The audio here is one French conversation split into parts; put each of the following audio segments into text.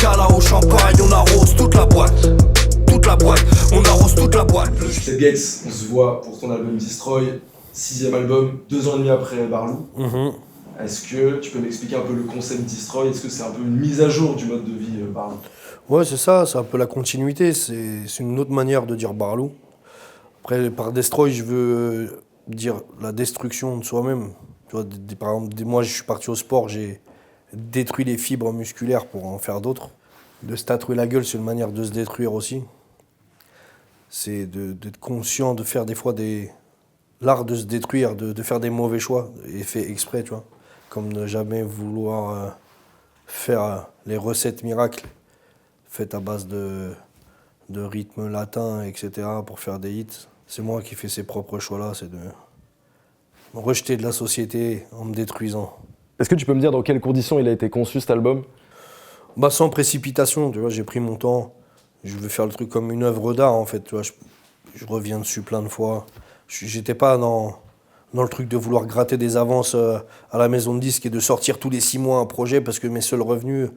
cala au champagne, on arrose toute la boîte. Toute la boîte, on arrose toute la boîte. C'est Gex, on se voit pour ton album Destroy, 6ème album, 2 ans et demi après Barlou. Est-ce que tu peux m'expliquer un peu le concept Destroy? Est-ce que c'est un peu une mise à jour du mode de vie Barlou? Ouais, c'est ça, c'est un peu la continuité, c'est une autre manière de dire Barlou. Après, par Destroy, je veux dire la destruction de soi-même. Tu vois, par exemple, moi, je suis parti au sport, j'ai détruit les fibres musculaires pour en faire d'autres. De se tatouer la gueule, c'est une manière de se détruire aussi. C'est d'être conscient, de faire des fois l'art de se détruire, de faire des mauvais choix, et fait exprès, tu vois. Comme ne jamais vouloir faire les recettes miracles faites à base de rythme latin, etc. pour faire des hits. C'est moi qui fais ces propres choix-là, c'est de me rejeter de la société en me détruisant. Est-ce que tu peux me dire dans quelles conditions il a été conçu cet album? Bah, sans précipitation, tu vois, j'ai pris mon temps. Je veux faire le truc comme une œuvre d'art, en fait, tu vois. Je reviens dessus plein de fois. J'étais pas dans le truc de vouloir gratter des avances à la maison de disques et de sortir tous les 6 mois un projet parce que mes seuls revenus,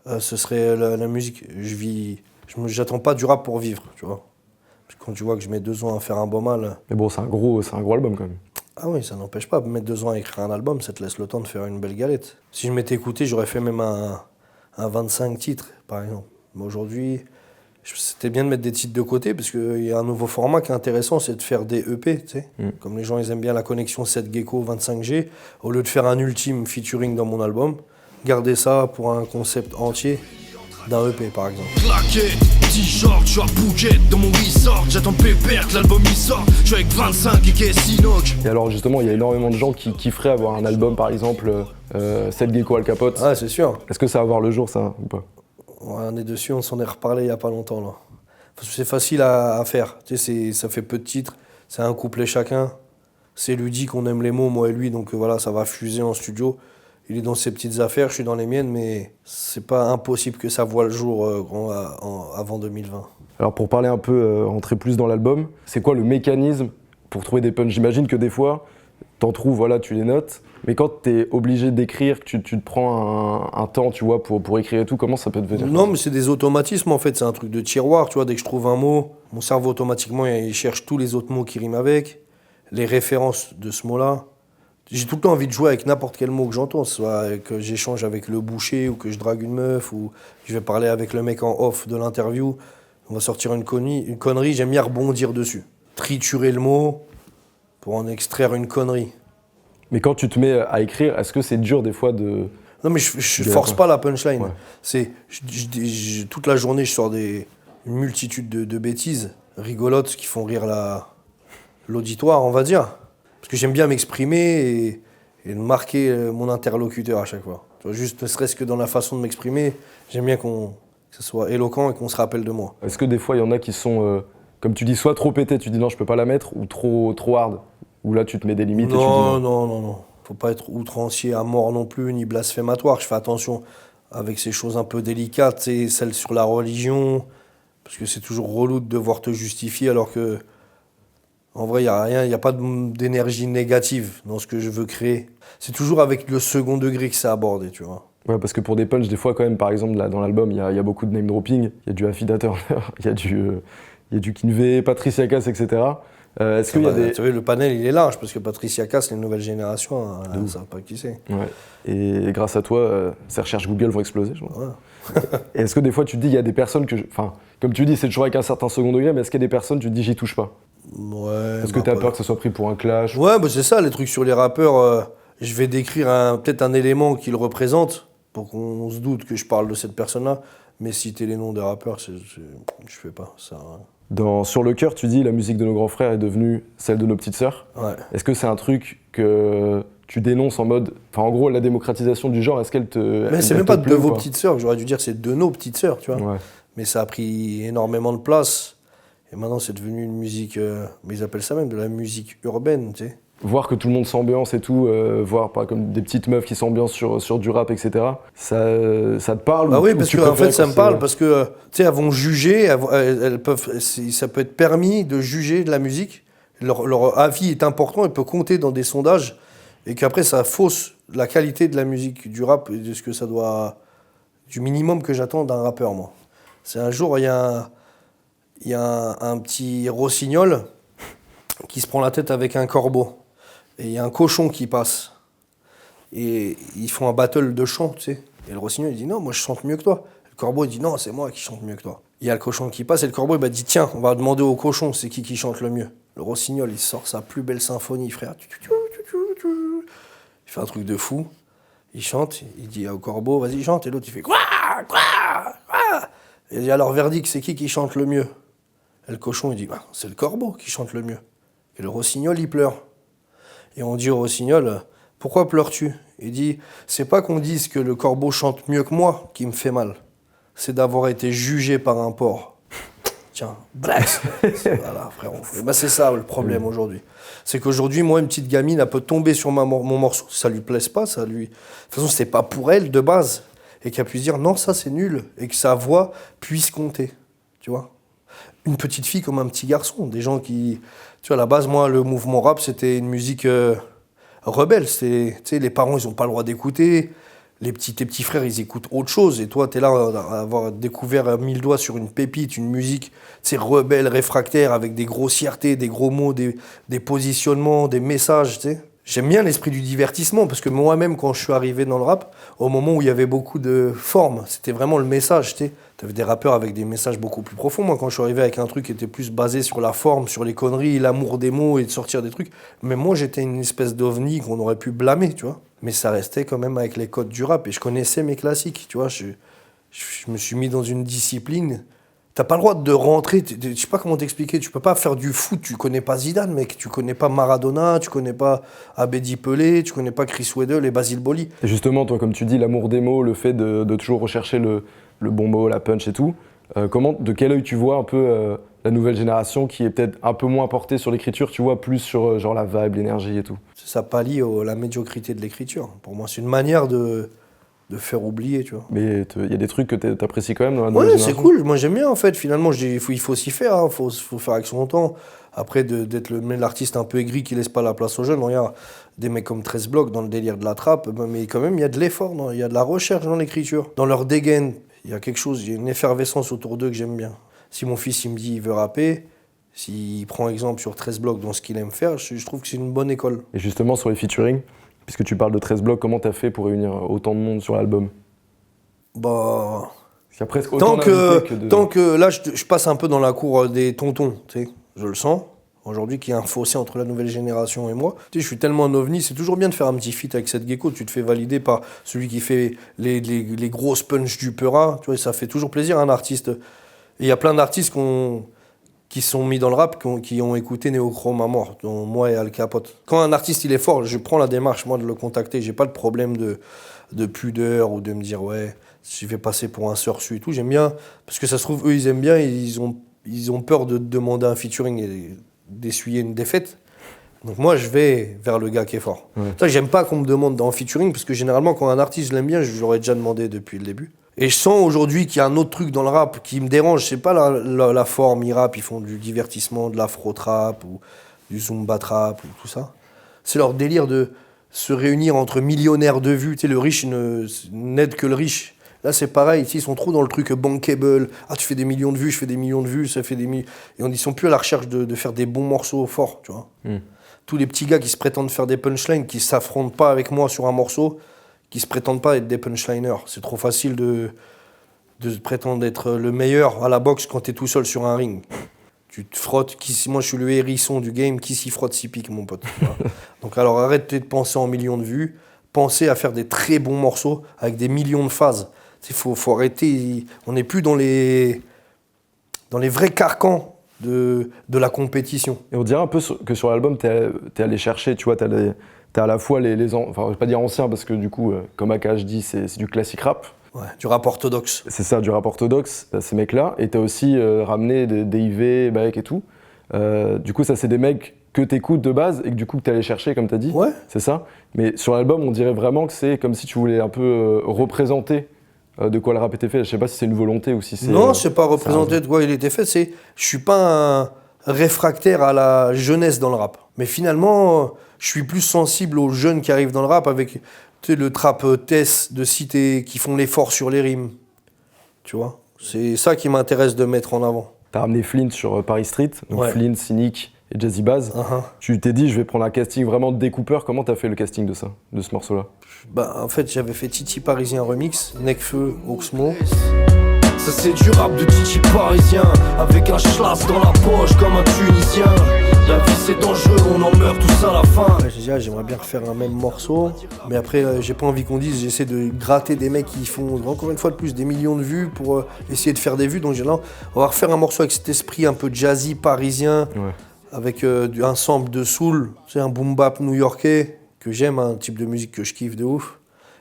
ce serait la musique. J'attends pas du rap pour vivre, tu vois. Parce que quand tu vois que je mets 2 ans à faire un beau mal... Mais bon, c'est un gros album quand même. Ah oui, ça n'empêche pas. Mettre 2 ans à écrire un album, ça te laisse le temps de faire une belle galette. Si je m'étais écouté, j'aurais fait même un 25 titres, par exemple. Mais aujourd'hui, c'était bien de mettre des titres de côté, parce qu'il y a un nouveau format qui est intéressant, c'est de faire des EP, tu sais. Comme les gens, ils aiment bien la connexion 7 Gecko 25G, au lieu de faire un ultime featuring dans mon album, garder ça pour un concept entier d'un EP, par exemple. Claqué, t-shirt, je suis à Phuket dans mon resort. J'attends pépère que l'album il sort. Je suis avec 25 et Sinoc. Et alors justement, il y a énormément de gens qui kifferaient avoir un album, par exemple, 7 Gecko Al Capote. Ah, c'est sûr. Est-ce que ça va voir le jour, ça, ou pas? Ouais, on est dessus, on s'en est reparlé il y a pas longtemps, là. C'est facile à faire. Tu sais, ça fait peu de titres, c'est un couplet chacun. C'est ludique, on aime les mots, moi et lui, donc voilà, ça va fuser en studio. Il est dans ses petites affaires, je suis dans les miennes, mais c'est pas impossible que ça voie le jour avant 2020. Alors pour parler un peu, rentrer plus dans l'album, c'est quoi le mécanisme pour trouver des punchs? J'imagine que des fois, t'en trouves, voilà, tu les notes, mais quand t'es obligé d'écrire, que tu te prends un temps, tu vois, pour écrire et tout, comment ça peut devenir? Non, mais c'est des automatismes en fait, c'est un truc de tiroir, tu vois, dès que je trouve un mot, mon cerveau automatiquement il cherche tous les autres mots qui riment avec, les références de ce mot-là. J'ai tout le temps envie de jouer avec n'importe quel mot que j'entends, soit que j'échange avec le boucher ou que je drague une meuf ou je vais parler avec le mec en off de l'interview. On va sortir une connerie, j'aime bien rebondir dessus. Triturer le mot pour en extraire une connerie. Mais quand tu te mets à écrire, est-ce que c'est dur des fois de... Non mais je force pas la punchline. Ouais. C'est, toute la journée je sors une multitude de bêtises rigolotes qui font rire l'auditoire, on va dire. Parce que j'aime bien m'exprimer et marquer mon interlocuteur à chaque fois. Tu vois, juste ne serait-ce que dans la façon de m'exprimer, j'aime bien que ce soit éloquent et qu'on se rappelle de moi. Est-ce que des fois il y en a qui sont, comme tu dis, soit trop pétés, tu dis non je peux pas la mettre, ou trop hard, ou là tu te mets des limites et tu dis non. Non. Faut pas être outrancier à mort non plus, ni blasphématoire. Je fais attention avec ces choses un peu délicates, c'est celles sur la religion, parce que c'est toujours relou de devoir te justifier alors que en vrai, il n'y a rien, il n'y a pas d'énergie négative dans ce que je veux créer. C'est toujours avec le second degré que c'est abordé, tu vois. Ouais, parce que pour des punchs, des fois, quand même, par exemple, là, dans l'album, il y a beaucoup de name dropping. Il y a du Affida Turner, il y a du Kinvey, Patricia Cass, etc. Est-ce qu'il y a des... Tu vois, le panel, il est large, parce que Patricia Cass, les nouvelles générations, elles ne savent pas qui c'est. Ouais. Et grâce à toi, ces recherches Google vont exploser, je pense. Ouais. Et est-ce que des fois, tu te dis, il y a des personnes que... Enfin, comme tu dis, c'est toujours avec un certain second degré, mais est-ce qu'il y a des personnes, tu te dis, j'y touche pas? Ouais. Est-ce que tu as peur que ça soit pris pour un clash? Ouais, bah c'est ça, les trucs sur les rappeurs. Je vais décrire peut-être un élément qui le représente, pour qu'on se doute que je parle de cette personne-là. Mais citer les noms des rappeurs, je fais pas ça. Sur le cœur, tu dis la musique de nos grands frères est devenue celle de nos petites sœurs. Ouais. Est-ce que c'est un truc que tu dénonces en mode... Enfin, en gros, la démocratisation du genre, est-ce qu'elle te... Mais c'est même pas de vos petites sœurs, j'aurais dû dire c'est de nos petites sœurs, tu vois. Ouais. Mais ça a pris énormément de place. Et maintenant, c'est devenu une musique... mais ils appellent ça même de la musique urbaine, tu sais. Voir que tout le monde s'ambiance et tout, voir pas comme des petites meufs qui s'ambiancent sur du rap, etc. Ça te parle? Bah oui, parce que en fait, ça me parle, c'est... parce que, tu sais, elles vont juger, elles peuvent, ça peut être permis de juger de la musique. Leur avis est important, il peut compter dans des sondages, et qu'après, ça fausse la qualité de la musique, du rap, et de ce que ça doit du minimum que j'attends d'un rappeur, moi. C'est un jour, il y a un petit rossignol qui se prend la tête avec un corbeau. Et il y a un cochon qui passe. Et ils font un battle de chant, tu sais. Et le rossignol, il dit non, moi je chante mieux que toi. Le corbeau, il dit non, c'est moi qui chante mieux que toi. Il y a le cochon qui passe et le corbeau, il dit tiens, on va demander au cochon, c'est qui chante le mieux. Le rossignol, il sort sa plus belle symphonie, frère. Il fait un truc de fou. Il chante, il dit au corbeau, vas-y, chante. Et l'autre, il fait quoi. Et il dit alors, verdict, c'est qui chante le mieux. Et le cochon, il dit bah, c'est le corbeau qui chante le mieux. Et le rossignol, il pleure. Et on dit au rossignol, pourquoi pleures-tu? Il dit, c'est pas qu'on dise que le corbeau chante mieux que moi qui me fait mal. C'est d'avoir été jugé par un porc. Tiens, bless. Voilà, frérot. Ben, c'est ça le problème aujourd'hui. C'est qu'aujourd'hui, moi, une petite gamine, elle peut tomber sur mon morceau. Ça lui plaise pas, ça lui. De toute façon, c'est pas pour elle de base. Et qu'elle puisse dire non, ça c'est nul. Et que sa voix puisse compter. Tu vois? Une petite fille comme un petit garçon. Des gens qui. Tu vois, à la base, moi, le mouvement rap, c'était une musique rebelle. Tu sais, les parents, ils ont pas le droit d'écouter. Tes petits frères, ils écoutent autre chose. Et toi, tu es là à avoir découvert à 1000 doigts sur une pépite, une musique rebelle, réfractaire, avec des grossièretés, des gros mots, des positionnements, des messages. T'sais. J'aime bien l'esprit du divertissement, parce que moi-même, quand je suis arrivé dans le rap, au moment où il y avait beaucoup de formes, c'était vraiment le message. Tu avais des rappeurs avec des messages beaucoup plus profonds. Moi, quand je suis arrivé avec un truc qui était plus basé sur la forme, sur les conneries, l'amour des mots et de sortir des trucs, mais moi, j'étais une espèce d'ovni qu'on aurait pu blâmer, tu vois. Mais ça restait quand même avec les codes du rap. Et je connaissais mes classiques, tu vois. Je me suis mis dans une discipline. T'as pas le droit de rentrer, je sais pas comment t'expliquer, tu peux pas faire du foot, tu connais pas Zidane, mec, tu connais pas Maradona, tu connais pas Abedi Pelé, tu connais pas Chris Weddle et Basile Boli. Et justement, toi, comme tu dis, l'amour des mots, le fait de toujours rechercher le bon mot, la punch et tout, de quel œil tu vois un peu la nouvelle génération qui est peut-être un peu moins portée sur l'écriture, tu vois, plus sur genre la vibe, l'énergie et tout? Ça pallie la médiocrité de l'écriture. Pour moi, c'est une manière de faire oublier, tu vois. Mais il y a des trucs que t'apprécies quand même dans la nouvelle génération? Ouais, c'est cool. Moi, j'aime bien, en fait. Finalement, il faut s'y faire. Hein. Faut faire avec son temps. Après, d'être l'artiste un peu aigri qui laisse pas la place aux jeunes. Regarde, des mecs comme 13 Blocs dans le délire de la trappe. Mais quand même, il y a de l'effort. Il y a de la recherche dans l'écriture. Dans leur dégaine, il y a quelque chose, il y a une effervescence autour d'eux que j'aime bien. Si mon fils, il me dit il veut rapper, s'il prend exemple sur 13 Blocs dans ce qu'il aime faire, je trouve que c'est une bonne école. Et justement, sur les featuring, puisque tu parles de 13 Blocs, comment t'as fait pour réunir autant de monde sur l'album? Bah. Il y a presque autant d'invités que de... Tant que là, je passe un peu dans la cour des tontons, tu sais, je le sens. Aujourd'hui, qu'il y a un fossé entre la nouvelle génération et moi. Tu sais, je suis tellement un ovni, c'est toujours bien de faire un petit feat avec cette gecko. Tu te fais valider par celui qui fait les grosses punches du Peura. Tu vois, ça fait toujours plaisir à un artiste. Et il y a plein d'artistes qui sont mis dans le rap, qui ont écouté Néochrome à mort, dont moi et Al Capote. Quand un artiste il est fort, je prends la démarche, moi, de le contacter. J'ai pas de problème de pudeur ou de me dire, ouais, je vais passer pour un sursu et tout. J'aime bien, parce que ça se trouve, eux, ils aiment bien, et ils ont peur de demander un featuring et d'essuyer une défaite. Donc moi, je vais vers le gars qui est fort. Ouais. Ça, j'aime pas qu'on me demande en featuring, parce que généralement, quand un artiste, je l'aime bien, je l'aurais déjà demandé depuis le début. Et je sens aujourd'hui qu'il y a un autre truc dans le rap qui me dérange. C'est pas la forme, ils rappent, ils font du divertissement, de l'afro-trap ou du zumba-trap ou tout ça. C'est leur délire de se réunir entre millionnaires de vues. Tu sais, le riche n'aide que le riche. Là, c'est pareil. Ils sont trop dans le truc bankable. Ah, tu fais des millions de vues, je fais des millions de vues, ça fait des millions. Et ils sont plus à la recherche de faire des bons morceaux forts, tu vois. Tous les petits gars qui se prétendent faire des punchlines, qui s'affrontent pas avec moi sur un morceau, qui se prétendent pas être des punchliners. C'est trop facile de prétendre être le meilleur à la boxe quand t'es tout seul sur un ring. Tu te frottes, moi je suis le hérisson du game, qui s'y frotte s'y pique, mon pote. Donc alors arrête de penser en millions de vues, pensez à faire des très bons morceaux avec des millions de phases. Il faut arrêter, on n'est plus dans les vrais carcans de la compétition. Et on dirait un peu que sur l'album, t'es allé chercher, tu vois, t'as à la fois enfin je vais pas dire anciens parce que du coup, comme Akash dit, c'est du classique rap. Ouais, du rap orthodoxe. C'est ça, du rap orthodoxe, ces mecs-là. Et t'as aussi ramené des IV, Baek et tout. Du coup, ça, c'est des mecs que t'écoutes de base et que du coup, que t'es allé chercher, comme t'as dit. Ouais. C'est ça. Mais sur l'album, on dirait vraiment que c'est comme si tu voulais un peu représenter de quoi le rap était fait. Je sais pas si c'est une volonté ou si c'est... Non, c'est pas représenter de quoi il était fait. Je suis pas un réfractaire à la jeunesse dans le rap. Mais finalement, je suis plus sensible aux jeunes qui arrivent dans le rap avec Tu sais, le trap Tess de cité qui font l'effort sur les rimes. Tu vois? C'est ça qui m'intéresse de mettre en avant. T'as ramené Flint sur Paris Street, donc Ouais. Flint, Cynic et Jazzy Bass. Tu t'es dit, je vais prendre un casting vraiment de découpeur. Comment t'as fait le casting de ça, de ce morceau-là? Bah, en fait, j'avais fait Titi Parisien remix, Necfeu, Oxmo. Ça c'est du rap de Titi parisien, avec un schlass dans la poche comme un Tunisien. La vie c'est dangereux, on en meurt tous à la fin. Ouais, j'ai dit, j'aimerais bien refaire un même morceau, mais après, j'ai pas envie qu'on dise, j'essaie de gratter des mecs qui font, encore une fois de plus, des millions de vues pour essayer de faire des vues. Donc j'ai dit, non, on va refaire un morceau avec cet esprit un peu jazzy parisien, avec un sample de soul, c'est un boom bap new-yorkais, que j'aime, un type de musique que je kiffe de ouf.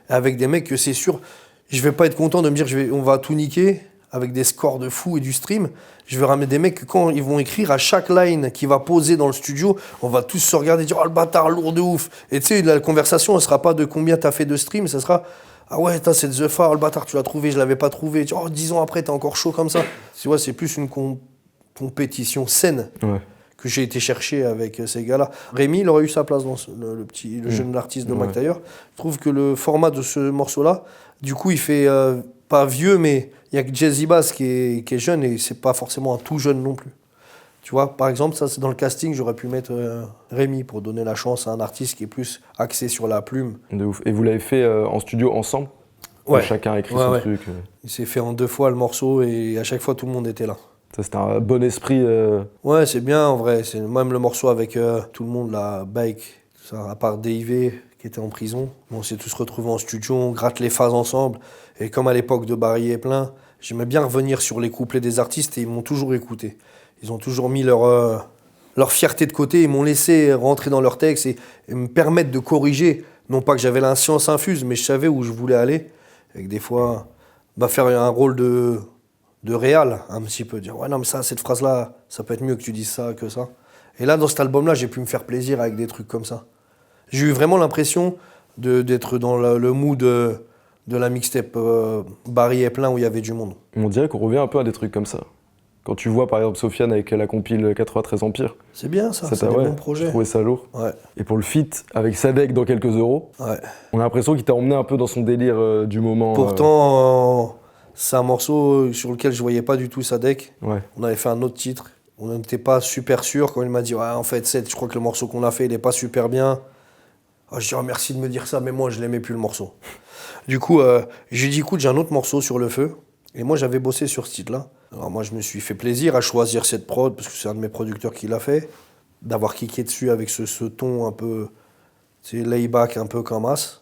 Et avec des mecs que c'est sûr, je vais pas être content de me dire, on va tout niquer, avec des scores de fou et du stream. Je vais ramener des mecs que quand ils vont écrire, à chaque line qui va poser dans le studio, on va tous se regarder et dire « Oh le bâtard, lourd de ouf !» Et tu sais, la conversation, elle sera pas de combien t'as fait de stream, ça sera « Ah ouais, c'est The Far, oh, le bâtard, tu l'as trouvé, je l'avais pas trouvé. » Oh, 10 ans après, t'es encore chaud comme ça. Tu vois, c'est plus une compétition saine que j'ai été chercher avec ces gars-là. Rémi, il aurait eu sa place dans le jeune artiste de Mac Taylor. Je trouve que le format de ce morceau-là, du coup, il fait pas vieux, mais il y a que Jazzy Bass qui est jeune et c'est pas forcément un tout jeune non plus. Tu vois, par exemple, ça c'est dans le casting, j'aurais pu mettre Rémi pour donner la chance à un artiste qui est plus axé sur la plume. De ouf. Et vous l'avez fait en studio ensemble? Ouais. Chacun a écrit son truc. Il s'est fait en 2 fois le morceau et à chaque fois tout le monde était là. Ça, c'était un bon esprit. Ouais, c'est bien en vrai. C'est même le morceau avec tout le monde, la Bike, ça, à part DIV qui était en prison. On s'est tous retrouvés en studio, on gratte les phases ensemble. Et comme à l'époque de Barry et Plein, j'aimais bien revenir sur les couplets des artistes et ils m'ont toujours écouté. Ils ont toujours mis leur fierté de côté, ils m'ont laissé rentrer dans leur texte et me permettre de corriger. Non pas que j'avais la science infuse, mais je savais où je voulais aller. Et que des fois, faire un rôle de réal, un petit peu. Dire, ouais, non, mais ça, cette phrase-là, ça peut être mieux que tu dises ça que ça. Et là, dans cet album-là, j'ai pu me faire plaisir avec des trucs comme ça. J'ai eu vraiment l'impression d'être dans le mood de la mixtape Barry et Plein où il y avait du monde. On dirait qu'on revient un peu à des trucs comme ça. Quand tu vois par exemple Sofiane avec la compile 93 Empire. C'est bien ça, c'est des bons projets. J'ai trouvé ça lourd. Ouais. Et pour le feat avec Sadek dans quelques euros, on a l'impression qu'il t'a emmené un peu dans son délire du moment. Pourtant, c'est un morceau sur lequel je voyais pas du tout Sadek. Ouais. On avait fait un autre titre. On n'était pas super sûr quand il m'a dit ouais, en fait, je crois que le morceau qu'on a fait, il est pas super bien. Je dis oh, merci de me dire ça, mais moi je l'aimais plus le morceau. Du coup, j'ai dit écoute, j'ai un autre morceau sur le feu. Et moi j'avais bossé sur ce titre-là. Alors moi je me suis fait plaisir à choisir cette prod, parce que c'est un de mes producteurs qui l'a fait, d'avoir kické dessus avec ce ton un peu layback, un peu comme as.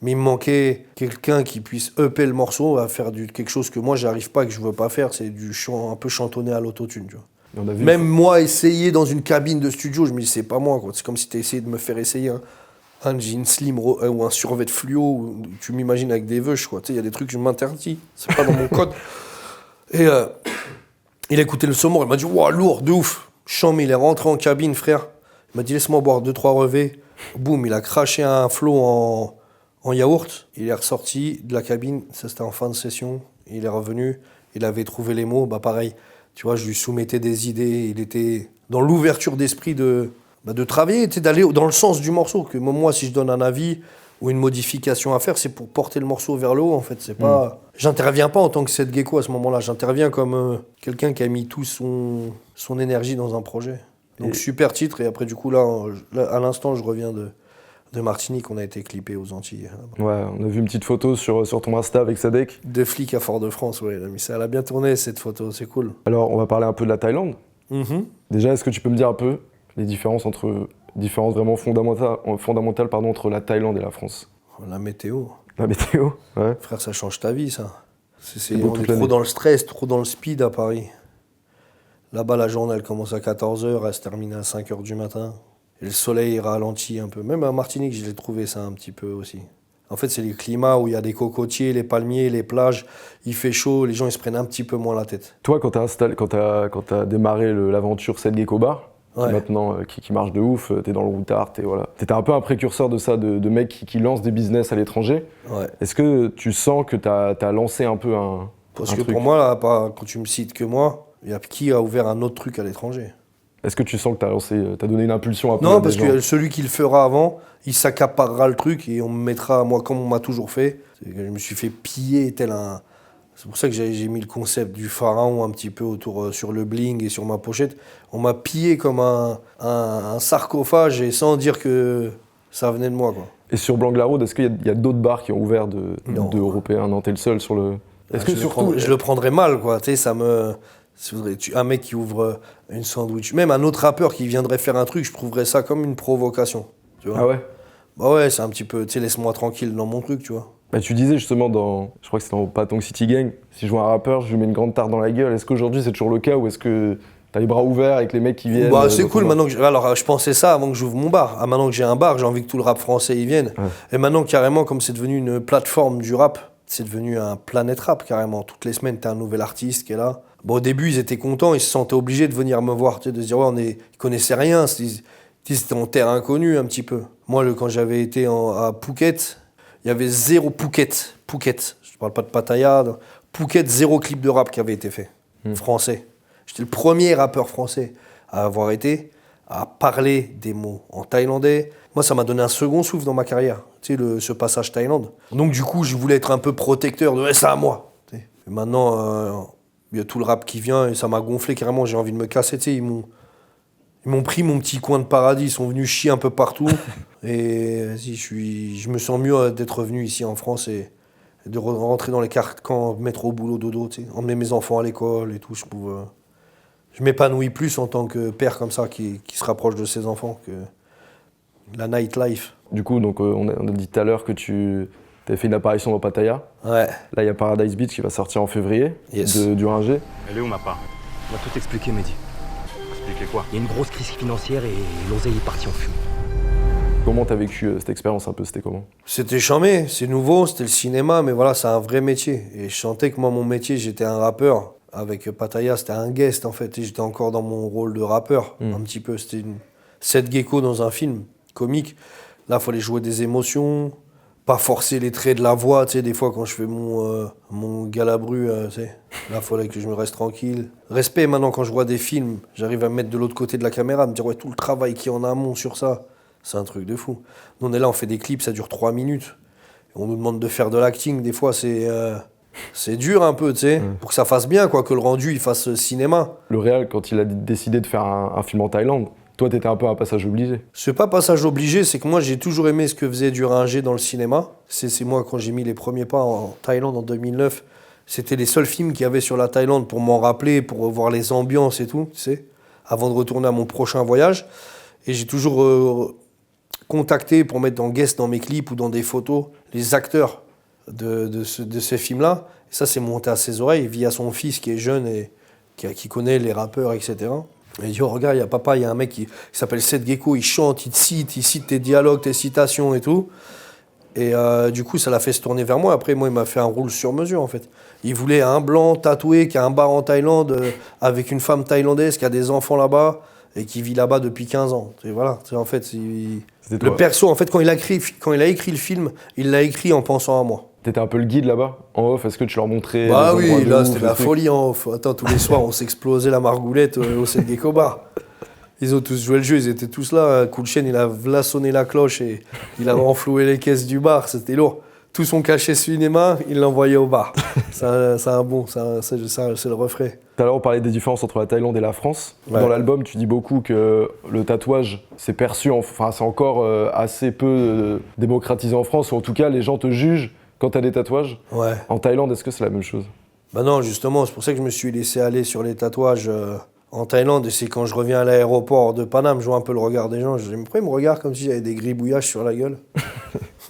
Mais il me manquait quelqu'un qui puisse upper le morceau à faire quelque chose que moi j'arrive pas, que je veux pas faire, c'est du chant un peu chantonné à l'autotune, tu vois. Même moi, essayer dans une cabine de studio, je me dis, c'est pas moi, quoi. C'est comme si tu essayé de me faire essayer un jean slim ou un survêt fluo, où tu m'imagines avec des veuches, quoi. Tu sais, il y a des trucs que je m'interdis, c'est pas dans mon code. Et il a écouté le Somor, il m'a dit, waouh, lourd, de ouf. Chant, mais il est rentré en cabine, frère. Il m'a dit, laisse-moi boire 2-3 revêts. Boum, il a craché un flow en yaourt. Il est ressorti de la cabine, ça c'était en fin de session. Il est revenu, il avait trouvé les mots, pareil. Tu vois, je lui soumettais des idées, il était dans l'ouverture d'esprit de travailler, d'aller dans le sens du morceau. Que moi, si je donne un avis ou une modification à faire, c'est pour porter le morceau vers le haut, en fait. C'est pas... J'interviens pas en tant que Seth Gecko à ce moment-là, j'interviens comme quelqu'un qui a mis tout son énergie dans un projet. Donc super titre, et après du coup, là à l'instant, je reviens de Martinique, on a été clippé aux Antilles. Ouais, on a vu une petite photo sur ton Insta avec Sadek. 2 flics à Fort-de-France, ouais, mais ça elle a bien tourné cette photo, c'est cool. Alors, on va parler un peu de la Thaïlande. Déjà, est-ce que tu peux me dire un peu les différences vraiment fondamentales entre la Thaïlande et la France? La météo. La météo, ouais. Frère, ça change ta vie, ça. beau On toute est trop l'année. dans le stress, trop dans le speed à Paris. Là-bas, la journée, elle commence à 14h, elle se termine à 5h du matin. Et le soleil ralentit un peu. Même à Martinique, je l'ai trouvé ça un petit peu aussi. En fait, c'est les climats où il y a des cocotiers, les palmiers, les plages. Il fait chaud, les gens ils se prennent un petit peu moins la tête. Toi, quand t'as démarré l'aventure Seth Gecko Bar, maintenant qui marche de ouf, t'es dans le routard, t'étais un peu un précurseur de ça, de mecs qui lancent des business à l'étranger. Ouais. Est-ce que tu sens que t'as lancé un peu un Parce que truc? pour moi, là, quand tu me cites que moi, il y a qui a ouvert un autre truc à l'étranger? Est-ce que tu sens que t'as donné une impulsion un peu à Non, des parce gens que celui qui le fera avant, il s'accaparera le truc et on me mettra, moi, comme on m'a toujours fait. C'est que je me suis fait piller tel un... C'est pour ça que j'ai mis le concept du pharaon un petit peu autour sur le bling et sur ma pochette. On m'a pillé comme un sarcophage et sans dire que ça venait de moi, quoi. Et sur Blanc-la-Road, est-ce qu'il y a d'autres bars qui ont ouvert Non. de Européens? Non, t'es le seul sur le... Est-ce que surtout... Je le prendrais mal, quoi. Tu sais, ça me... Un mec qui ouvre une sandwich, même un autre rappeur qui viendrait faire un truc, je trouverais ça comme une provocation. Tu vois. Ah ouais? Bah ouais, c'est un petit peu, tu sais, laisse-moi tranquille dans mon truc, tu vois. Bah, tu disais justement je crois que c'est dans Patong City Gang, si je vois un rappeur, je lui mets une grande tarte dans la gueule. Est-ce qu'aujourd'hui c'est toujours le cas ou est-ce que t'as les bras ouverts avec les mecs qui viennent? Bah c'est cool, maintenant que alors je pensais ça avant que j'ouvre mon bar. Ah, maintenant que j'ai un bar, j'ai envie que tout le rap français y vienne. Ouais. Et maintenant carrément, comme c'est devenu une plateforme du rap, c'est devenu un Planète Rap carrément. Toutes les semaines, t'as un nouvel artiste qui est là. Bon, au début, ils étaient contents, ils se sentaient obligés de venir me voir, tu sais, de se dire ouais, ils connaissaient rien, c'était en terre inconnue un petit peu. Moi, quand j'avais été à Phuket, il y avait 0 Phuket, je parle pas de Pattaya, Phuket, 0 clip de rap qui avait été fait, français. J'étais le premier rappeur français à avoir été, à parler des mots en thaïlandais. Moi, ça m'a donné un second souffle dans ma carrière, tu sais, ce passage Thaïlande. Donc du coup, je voulais être un peu protecteur de ça à moi. Tu sais. Et maintenant, il y a tout le rap qui vient et ça m'a gonflé carrément, j'ai envie de me casser, tu sais, ils m'ont pris mon petit coin de paradis, ils sont venus chier un peu partout. Et vas-y, je me sens mieux d'être venu ici en France et de rentrer dans les carcans, mettre au boulot dodo, tu sais, emmener mes enfants à l'école et tout. Je m'épanouis plus en tant que père comme ça qui se rapproche de ses enfants que la nightlife. Du coup, donc, on a dit tout à l'heure que tu avais fait une apparition dans Pattaya. Ouais. Là, il y a Paradise Beach qui va sortir en février, Yes. du 1G. Elle est où ma part? On va tout expliquer, Mehdi. Expliquez quoi? Il y a une grosse crise financière et l'oseille est partie en fumée. Comment t'as vécu cette expérience un peu? C'était comment? C'était chambé, c'est nouveau, c'était le cinéma, mais voilà, c'est un vrai métier. Et je sentais que moi, mon métier, j'étais un rappeur. Avec Pattaya, c'était un guest en fait, et j'étais encore dans mon rôle de rappeur, un petit peu. C'était Seth Gecko dans un film comique. Là, il fallait jouer des émotions, pas forcer les traits de la voix, tu sais, des fois quand je fais mon galabru, tu sais, là, il fallait que je me reste tranquille. Respect, maintenant, quand je vois des films, j'arrive à me mettre de l'autre côté de la caméra, à me dire, ouais, tout le travail qu'il y a en amont sur ça, c'est un truc de fou. Nous, on est là, on fait des clips, ça dure 3 minutes. Et on nous demande de faire de l'acting, des fois, c'est dur un peu, tu sais, pour que ça fasse bien, quoi, que le rendu, il fasse cinéma. Le réal, quand il a décidé de faire un film en Thaïlande, toi, t'étais un peu un passage obligé. C'est pas passage obligé, c'est que moi, j'ai toujours aimé ce que faisait Duringer dans le cinéma. C'est moi, quand j'ai mis les premiers pas en Thaïlande en 2009, c'était les seuls films qu'il y avait sur la Thaïlande pour m'en rappeler, pour voir les ambiances et tout, tu sais, avant de retourner à mon prochain voyage. Et j'ai toujours contacté pour mettre en guest dans mes clips ou dans des photos les acteurs de ces films-là. Et ça, c'est monté à ses oreilles via son fils qui est jeune et qui connaît les rappeurs, etc. Et il dit, oh, regarde, il y a papa, il y a un mec qui s'appelle Seth Gecko, il chante, il cite tes dialogues, tes citations et tout. Et du coup, ça l'a fait se tourner vers moi. Après, moi, il m'a fait un rôle sur mesure, en fait. Il voulait un blanc tatoué qui a un bar en Thaïlande avec une femme thaïlandaise qui a des enfants là-bas et qui vit là-bas depuis 15 ans. Et voilà, en fait, le perso, en fait, quand il a écrit le film, il l'a écrit en pensant à moi. T'étais un peu le guide là-bas, en off, est-ce que tu leur montrais... Bah oui, là, c'était la trucs folie en off. Attends, tous les soirs, on s'explosait la margoulette au Seth Gecko Bar. Ils ont tous joué le jeu, ils étaient tous là. Cool Chain, il a sonné la cloche et il a renfloué les caisses du bar, c'était lourd. Tout son cachet cinéma, il l'envoyait au bar. C'est le refrain. Tout à l'heure, on parlait des différences entre la Thaïlande et la France. Ouais. Dans l'album, tu dis beaucoup que le tatouage, c'est perçu, c'est encore assez peu démocratisé en France, ou en tout cas, les gens te jugent quand t'as des tatouages. Ouais. En Thaïlande, est-ce que c'est la même chose? Bah non, justement, c'est pour ça que je me suis laissé aller sur les tatouages en Thaïlande. Et c'est quand je reviens à l'aéroport de Paname, je vois un peu le regard des gens. Je dis, mais pourquoi ils me regardent comme si j'avais des gribouillages sur la guelle?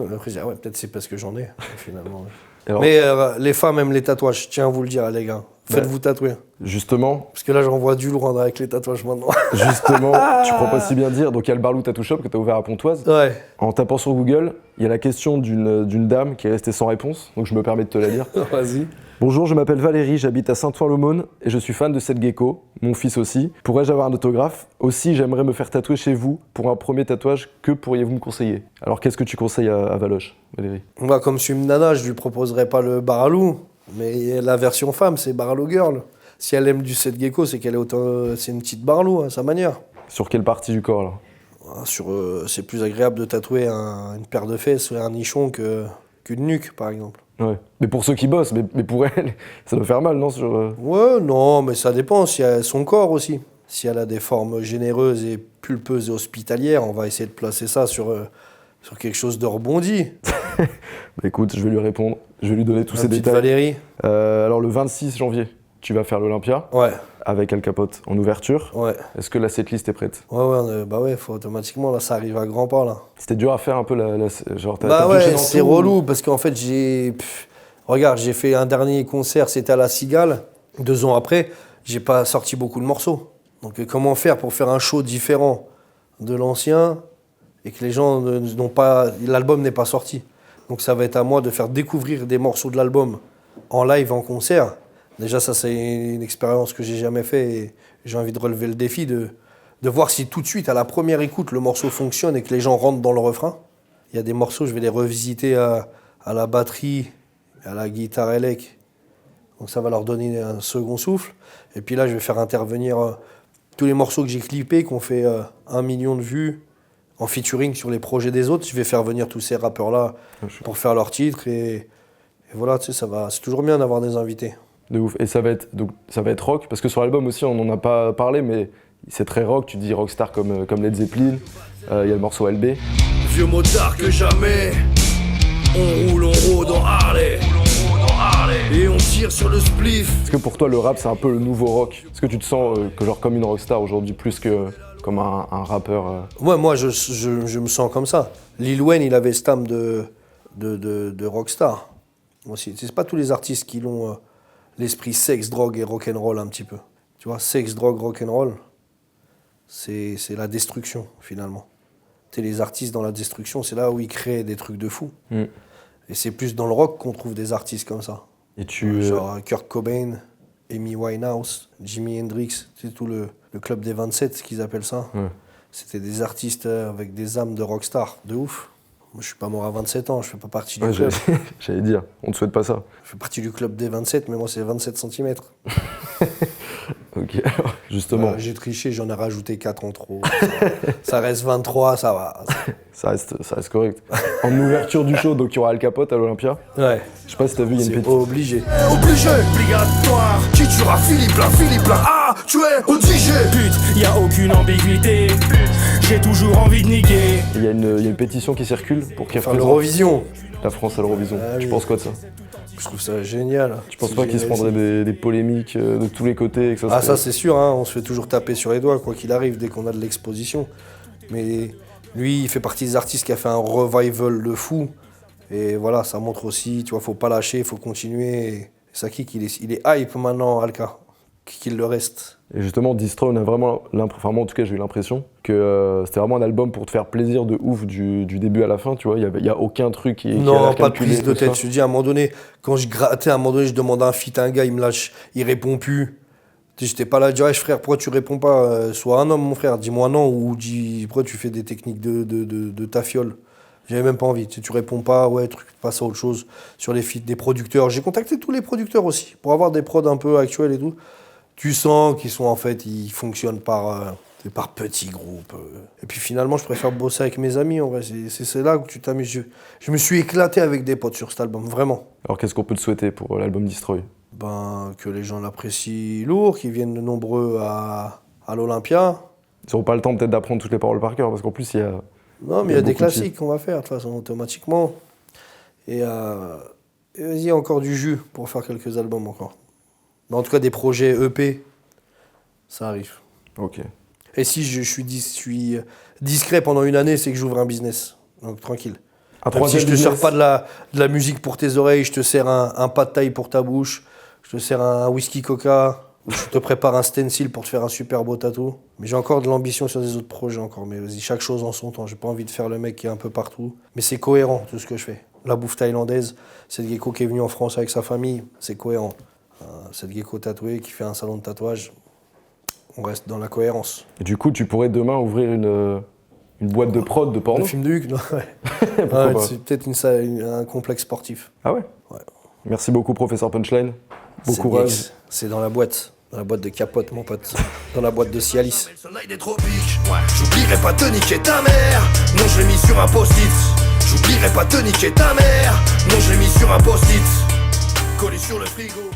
Après, je dis, ah ouais, peut-être c'est parce que j'en ai, finalement. Alors, mais les femmes aiment les tatouages, je tiens à vous le dire, les gars. Faites-vous tatouer. Justement, Parce que là, j'en vois du lourd avec les tatouages maintenant. tu crois pas si bien dire. Donc il y a le Barlou Tattoo Shop que t'as ouvert à Pontoise. Ouais, En tapant sur Google, il y a la question d'une dame qui est restée sans réponse, donc je me permets de te la lire. vas-y. Bonjour, je m'appelle Valérie, j'habite à Saint-Ouen-l'Aumône et je suis fan de Seth Gecko, mon fils aussi. Pourrais-je avoir un autographe? Aussi, j'aimerais me faire tatouer chez vous. Pour un premier tatouage, que pourriez-vous me conseiller? Alors qu'est-ce que tu conseilles à Valoche, Valérie? Moi, comme je suis une nana, je lui proposerais pas le Baralou. Mais la version femme, c'est Baralou Girl. Si elle aime du Seth Gecko, c'est qu'elle est c'est une petite Barlow à sa manière. Sur quelle partie du corps, là? C'est plus agréable de tatouer une paire de fesses ou un nichon qu'une nuque, par exemple. Ouais. Mais pour ceux qui bossent, mais pour elle, ça doit faire mal, non Ouais, non, mais ça dépend. Si elle a son corps aussi. Si elle a des formes généreuses et pulpeuses et hospitalières, on va essayer de placer ça sur quelque chose de rebondi. Bah écoute, je vais lui répondre. Je vais lui donner tous ces Petite détails. Valérie. Alors, le 26 janvier, tu vas faire l'Olympia Ouais, avec Al Capote en ouverture. ouais. Est-ce que la setlist est prête? Bah ouais, faut automatiquement, là, ça arrive à grands pas, là. C'était dur à faire un peu genre Bah t'as pioché ouais, dans c'est tout, relou, parce qu'en fait, regarde, j'ai fait un dernier concert, c'était à la Cigale. 2 ans après, j'ai pas sorti beaucoup de morceaux. Donc comment faire pour faire un show différent de l'ancien et que les gens n'ont pas... L'album n'est pas sorti. Donc ça va être à moi de faire découvrir des morceaux de l'album en live, en concert. Déjà, ça, c'est une expérience que j'ai jamais fait et j'ai envie de relever le défi de voir si tout de suite, à la première écoute, le morceau fonctionne et que les gens rentrent dans le refrain. Il y a des morceaux, je vais les revisiter à la batterie, à la guitare élec. Donc ça va leur donner un second souffle. Et puis là, je vais faire intervenir tous les morceaux que j'ai clippés, qui ont fait 1 million de vues en featuring sur les projets des autres. Je vais faire venir tous ces rappeurs-là pour faire leurs titres. Et voilà, tu sais, c'est toujours bien d'avoir des invités. De ouf. Et ça va être rock, parce que sur l'album aussi, on n'en a pas parlé, mais c'est très rock. Tu dis rockstar comme Led Zeppelin. Il y a le morceau LB. Vieux motard que jamais. On roule, on rôde en Harley. Et on tire sur le spliff. Est-ce que pour toi, le rap, c'est un peu le nouveau rock? Est-ce que tu te sens que genre comme une rockstar aujourd'hui, plus que comme un rappeur Ouais, moi, je me sens comme ça. Lil Wayne, il avait cette âme de rockstar. Moi aussi, c'est pas tous les artistes qui ont l'esprit sexe, drogue et rock'n'roll un petit peu. Tu vois, sexe, drogue, rock'n'roll, c'est la destruction, finalement. Tu sais, les artistes dans la destruction, c'est là où ils créent des trucs de fou. Mm. Et c'est plus dans le rock qu'on trouve des artistes comme ça. Et tu... Genre Kurt Cobain, Amy Winehouse, Jimi Hendrix, c'est tout le club des 27, ce qu'ils appellent ça. Ouais. C'était des artistes avec des âmes de rockstar, de ouf. Moi, je suis pas mort à 27 ans, je fais pas partie du Ouais, club. j'allais dire, on ne souhaite pas ça. Je fais partie du club des 27, mais moi, c'est 27 cm. Ok, alors, justement, J'ai triché, j'en ai rajouté 4 en trop. Ça reste 23, ça va. ça reste correct. En ouverture du show, donc il y aura Al Capote à l'Olympia. Ouais, Je sais pas si t'as vu, il y a une c'est petite... obligé. Obligé, obligatoire. Qui tuera Philippe là. Ah, tu es obligé. Pute, y a aucune ambiguïté. J'ai toujours envie de niquer. Il y a une pétition qui circule pour qu'il Enfin, représente l'Eurovision, la France à l'Eurovision. Ah Tu oui. penses quoi de ça? je trouve ça génial. Tu penses pas qu'il se prendrait des polémiques de tous les côtés et que ça Ah, serait- ça, c'est sûr, hein, on se fait toujours taper sur les doigts, quoi qu'il arrive, dès qu'on a de l'exposition. Mais lui, il fait partie des artistes qui a fait un revival de fou. Et voilà, ça montre aussi, tu vois, faut pas lâcher, il faut continuer. Et ça kick, il est hype maintenant, Alka, qu'il le reste. Et justement, Destroy, on a vraiment l'impression, enfin moi en tout cas j'ai eu l'impression que c'était vraiment un album pour te faire plaisir de ouf du début à la fin, tu vois, il y a aucun truc qui a Non, l'air pas de calculé, prise de tout tête. ça. Je te dis, à un moment donné, quand je grattais, à un moment donné, je demande un feat à un gars, il me lâche, il répond plus. Tu sais, j'étais pas là à dire, hey, frère, pourquoi tu réponds pas? Sois un homme, mon frère, dis-moi non, ou dis, pourquoi tu fais des techniques de ta fiole? J'avais même pas envie. Tu réponds pas, ouais, truc, passe à autre chose. Sur les feats des producteurs, j'ai contacté tous les producteurs aussi, pour avoir des prods un peu actuels et tout. Tu sens qu'ils sont en fait, ils fonctionnent par petits groupes. Et puis finalement, je préfère bosser avec mes amis. En vrai, c'est là où tu t'amuses. Je me suis éclaté avec des potes sur cet album, vraiment. Alors qu'est-ce qu'on peut te souhaiter pour l'album Destroy? Ben, que les gens l'apprécient lourd, qu'ils viennent nombreux à l'Olympia. Ils n'auront pas le temps peut-être d'apprendre toutes les paroles par cœur, parce qu'en plus il y a... Non, mais il y a des beaucoup de classiques qu'on va faire de toute façon, automatiquement. Et vas-y, encore du jus pour faire quelques albums encore. Mais en tout cas, des projets EP, ça arrive. Ok. Et si je suis discret pendant une année, c'est que j'ouvre un business. Donc tranquille. Un Même si troisième je te business. sers pas de la musique pour tes oreilles, je te sers un pas de taille pour ta bouche, je te sers un whisky coca, ou je te prépare un stencil pour te faire un super beau tatou. Mais j'ai encore de l'ambition sur des autres projets encore. Mais vas-y, chaque chose en son temps. J'ai pas envie de faire le mec qui est un peu partout. Mais c'est cohérent tout ce que je fais. La bouffe thaïlandaise, Seth Gecko qui est venu en France avec sa famille, c'est cohérent. Seth Gecko tatoué qui fait un salon de tatouage, on reste dans la cohérence. Et du coup, tu pourrais demain ouvrir une boîte de prod de porno? Le film de Hugues, non, ouais. Pourquoi Ouais, pas? c'est peut-être un complexe sportif. Ah ouais? Ouais. Merci beaucoup, professeur Punchline. Bon C'est courage. Gex, c'est dans la boîte. Dans la boîte de Capote, mon pote. Dans la boîte de Cialis. Le soleil des tropiques, j'oublierai pas de niquer ta mère. Non, je l'ai mis sur un post-it. J'oublierai pas de niquer ta mère. Non, je l'ai mis sur un post-it. Collé sur le frigo.